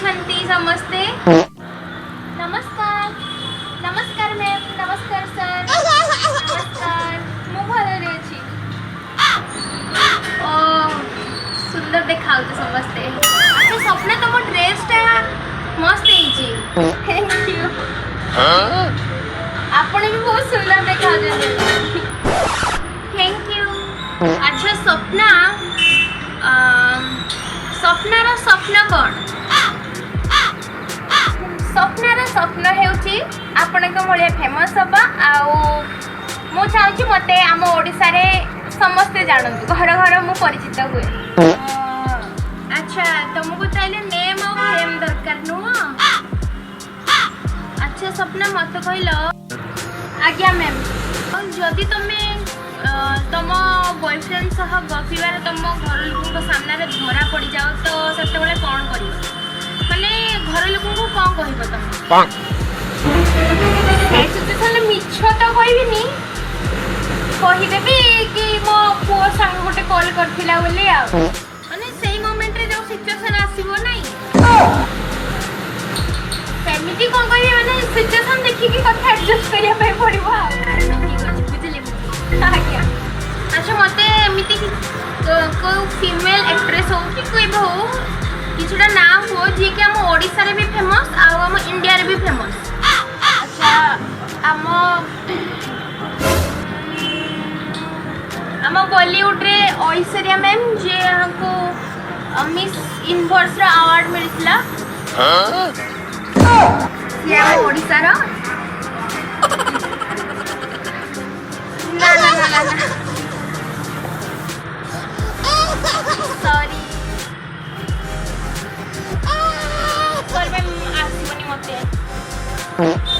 अछंती समस्ते? नमस्कार नमस्कार मैम नमस्कार सर नमस्कार मु भल अछि ओ सुंदर देखाउ समस्ते अच्छा स्वप्न तुम ड्रेसटा मस्त ହେଇଛି थैंक यू ଆପଣ भी बहुत सुंदर देखाउଛନ୍ତି थैंक यू अच्छा स्वप्ना स्वप्नार स्वप्न कौन स्वप्नार स्वप्न हेउची आपनक भलिया फेमस हबा आउ मु चाहूची मते आम ओडिसा रे समस्ते जानतु घर घर मु परिचित हुए अच्छा तुमको ताइले नेम और फेम दरकार नु अच्छा स्वप्न मत कहलो आज्ञा मैम जदि तुम तुम बॉयफ्रेंड सह गपिबार तुम घर लोक सामने धरा पड़ जाओ तो सेते बेले कौन कर माने घर लोक को कौन कहब तुम सिचुएशन मिछ तो कहबिनी कहिदेबी कि मो पुओ संग गोटे कॉल करथिला बोली आ माने सेही मोमेंट रे जो सिचुएशन आसीबो नै सेमिति कोन कहबी माने सिचुएशन देखि कि कथा एडजस्ट करिया पे पड़िबो आ ठीक अछि बुझले आज्ञा अच्छा मते एमिति को फीमेल एक्ट्रेस हो कि कोई हो किछुटा नाम हो जे कि हम ओडिसा रे भी फेमस आ हम इंडिया रे भी फेमस अच्छा हम बॉलीवुड रे ऐश्वर्या मैम जे हमको मिस यूनिवर्स रा अवार्ड मिलथिला ये ओडिसा रा ना ना ना ना सॉरी सॉरी मैम आसीबनी मते